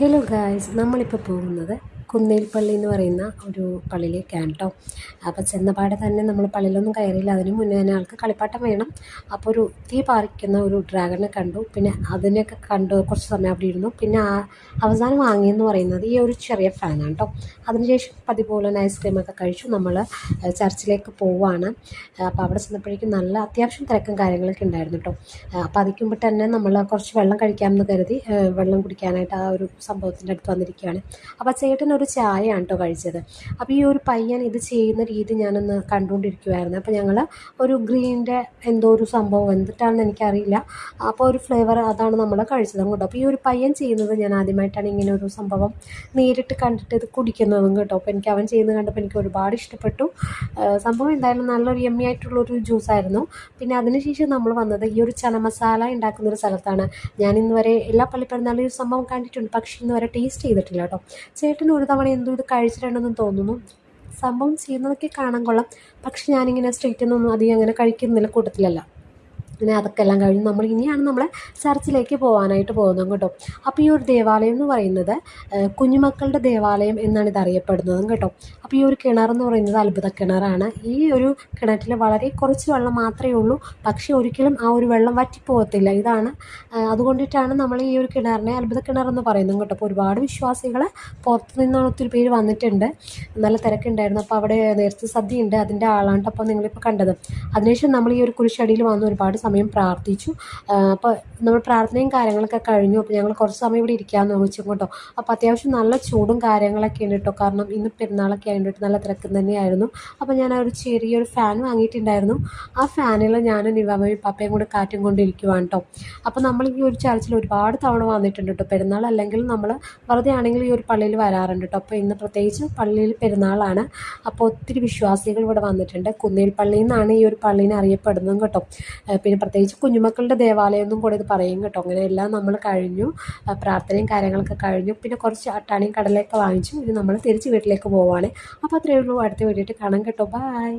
Hello guys, നമ്മളിപ്പോൾ പോകുന്നത് കുന്നേൽ പള്ളി എന്ന് പറയുന്ന ഒരു പള്ളിയിലേക്കാണ് കേട്ടോ. അപ്പോൾ ചെന്നപാടെ തന്നെ നമ്മൾ പള്ളിയിലൊന്നും കയറിയില്ല. അതിന് മുന്നേ തന്നെ ആൾക്ക് കളിപ്പാട്ടം വേണം. അപ്പോൾ ഒരു തീ പാറിക്കുന്ന ഒരു ഡ്രാഗനെ കണ്ടു. പിന്നെ അതിനെയൊക്കെ കണ്ടു കുറച്ച് സമയം അവിടെ ഇരുന്നു. പിന്നെ അവസാനം വാങ്ങിയെന്ന് പറയുന്നത് ഈ ഒരു ചെറിയ ഫാനാണ് കേട്ടോ. അതിനുശേഷം പതിപോലെ തന്നെ ഐസ്ക്രീമൊക്കെ കഴിച്ചു നമ്മൾ ചർച്ചിലേക്ക് പോവുകയാണ്. അപ്പോൾ അവിടെ ചെന്നപ്പോഴേക്കും നല്ല അത്യാവശ്യം തിരക്കും കാര്യങ്ങളൊക്കെ ഉണ്ടായിരുന്നു കേട്ടോ. അപ്പോൾ അതിക്ക് മുമ്പ് തന്നെ നമ്മൾ കുറച്ച് വെള്ളം കഴിക്കാമെന്ന് കരുതി വെള്ളം കുടിക്കാനായിട്ട് ആ ഒരു സംഭവത്തിൻ്റെ അടുത്ത് വന്നിരിക്കുകയാണ്. അപ്പോൾ ചേട്ടൻ ഒരു ചായയാണ് കേട്ടോ കഴിച്ചത്. അപ്പോൾ ഈ ഒരു പയ്യൻ ഇത് ചെയ്യുന്ന രീതി ഞാനൊന്ന് കണ്ടുകൊണ്ടിരിക്കുമായിരുന്നു. അപ്പോൾ ഞങ്ങൾ ഒരു ഗ്രീനിൻ്റെ എന്തോ ഒരു സംഭവം എന്തിട്ടാണെന്ന് എനിക്കറിയില്ല. അപ്പോൾ ഒരു ഫ്ലേവർ അതാണ് നമ്മൾ കഴിച്ചതും കേട്ടോ. അപ്പോൾ ഈ ഒരു പയ്യൻ ചെയ്യുന്നത് ഞാൻ ആദ്യമായിട്ടാണ് ഇങ്ങനെ ഒരു സംഭവം നേരിട്ട് കണ്ടിട്ട് ഇത് കുടിക്കുന്നതും കേട്ടോ. അപ്പോൾ എനിക്ക് അവൻ ചെയ്യുന്നത് കണ്ടപ്പോൾ എനിക്ക് ഒരുപാട് ഇഷ്ടപ്പെട്ടു. സംഭവം എന്തായാലും നല്ലൊരു യമ്മി ആയിട്ടുള്ളൊരു ജ്യൂസായിരുന്നു. പിന്നെ അതിനുശേഷം നമ്മൾ വന്നത് ഈ ഒരു ചന മസാല ഉണ്ടാക്കുന്നൊരു സ്ഥലത്താണ്. ഞാൻ ഇന്ന് വരെ എല്ലാ പള്ളിപ്പെരുന്നാളും ഈ ഒരു സംഭവം കണ്ടിട്ടുണ്ട്, പക്ഷേ ഇന്ന് വരെ ടേസ്റ്റ് ചെയ്തിട്ടില്ല കേട്ടോ. ചേട്ടന് ഒരു തവണ എന്തോ ഇത് കഴിച്ചിട്ടുണ്ടെന്ന് തോന്നുന്നു. സംഭവം ചെയ്യുന്നതൊക്കെ കാണാൻ കൊള്ളാം, പക്ഷെ ഞാനിങ്ങനെ സ്ട്രീറ്റിൽ നിന്നൊന്നും അധികം അങ്ങനെ കഴിക്കുന്നില്ല, കൂട്ടത്തിലല്ല. പിന്നെ അതൊക്കെ എല്ലാം കഴിഞ്ഞ് നമ്മൾ ഇനിയാണ് നമ്മളെ ചർച്ചിലേക്ക് പോകാനായിട്ട് പോകുന്നത് കേട്ടോ. അപ്പോൾ ഈ ഒരു ദേവാലയം എന്ന് പറയുന്നത് കുഞ്ഞുമക്കളുടെ ദേവാലയം എന്നാണ് ഇത് അറിയപ്പെടുന്നതും കേട്ടോ. അപ്പോൾ ഈ ഒരു കിണറെന്ന് പറയുന്നത് അത്ഭുത കിണറാണ്. ഈ ഒരു കിണറ്റിൽ വളരെ കുറച്ച് വെള്ളം മാത്രമേ ഉള്ളൂ, പക്ഷേ ഒരിക്കലും ആ ഒരു വെള്ളം വറ്റിപ്പോകത്തില്ല. ഇതാണ് അതുകൊണ്ടിട്ടാണ് നമ്മൾ ഈ ഒരു കിണറിനെ അത്ഭുത കിണറെന്ന് പറയുന്നത് കേട്ടോ. അപ്പോൾ ഒരുപാട് വിശ്വാസികൾ പുറത്തു നിന്നാണ് ഒത്തിരി പേര് വന്നിട്ടുണ്ട്. നല്ല തിരക്കുണ്ടായിരുന്നു. അപ്പോൾ അവിടെ നേരത്തെ സദ്യയുണ്ട്, അതിൻ്റെ ആളാണ് അപ്പോൾ നിങ്ങളിപ്പോൾ കണ്ടത്. അതിനുശേഷം നമ്മൾ ഈ ഒരു കുരിശടിയിൽ വന്ന് ഒരുപാട് സമയം പ്രാർത്ഥിച്ചു. അപ്പോൾ നമ്മൾ പ്രാർത്ഥനയും കാര്യങ്ങളൊക്കെ കഴിഞ്ഞു. അപ്പോൾ ഞങ്ങൾ കുറച്ച് സമയം ഇവിടെ ഇരിക്കാമെന്ന് ചോദിച്ചു കേട്ടോ. അപ്പോൾ അത്യാവശ്യം നല്ല ചൂടും കാര്യങ്ങളൊക്കെ ഉണ്ട് കേട്ടോ, കാരണം ഇന്ന് പെരുന്നാളൊക്കെ ആയിട്ട് നല്ല തിരക്കും തന്നെയായിരുന്നു. അപ്പോൾ ഞാൻ ആ ഒരു ചെറിയൊരു ഫാൻ വാങ്ങിയിട്ടുണ്ടായിരുന്നു. ആ ഫാനിൽ ഞാനും നിവാമയും പപ്പയും കൂടെ കാറ്റും കൊണ്ടിരിക്കുവാണ് കേട്ടോ. അപ്പോൾ നമ്മൾ ഈ ഒരു ചർച്ചിൽ ഒരുപാട് തവണ വന്നിട്ടുണ്ട് കേട്ടോ. പെരുന്നാൾ അല്ലെങ്കിൽ നമ്മൾ വെറുതെ ആണെങ്കിൽ ഈ ഒരു പള്ളിയിൽ വരാറുണ്ട് കേട്ടോ. അപ്പോൾ ഇന്ന് പ്രത്യേകിച്ച് പള്ളിയിൽ പെരുന്നാളാണ്. അപ്പോൾ ഒത്തിരി വിശ്വാസികൾ ഇവിടെ വന്നിട്ടുണ്ട്. കുന്നേൽ പള്ളി എന്നാണ് ഈ ഒരു പള്ളീനെ അറിയപ്പെടുന്നതും കേട്ടോ. പിന്നെ പ്രത്യേകിച്ച് കുഞ്ഞുമക്കളുടെ ദേവാലയം എന്നും കൂടെ ഇത് പറയും കേട്ടോ. അങ്ങനെ എല്ലാം നമ്മൾ കഴിഞ്ഞു, പ്രാർത്ഥനയും കാര്യങ്ങളൊക്കെ കഴിഞ്ഞു. പിന്നെ കുറച്ച് അട്ടാണിയും കടലയൊക്കെ വാങ്ങിച്ചു. ഇനി നമ്മൾ തിരിച്ച് വീട്ടിലേക്ക് പോവുകയാണ്. അപ്പോൾ അത്രയേ ഉള്ളൂ. അടുത്ത വീഡിയോയിട്ട് കാണാം കേട്ടോ. ബൈ.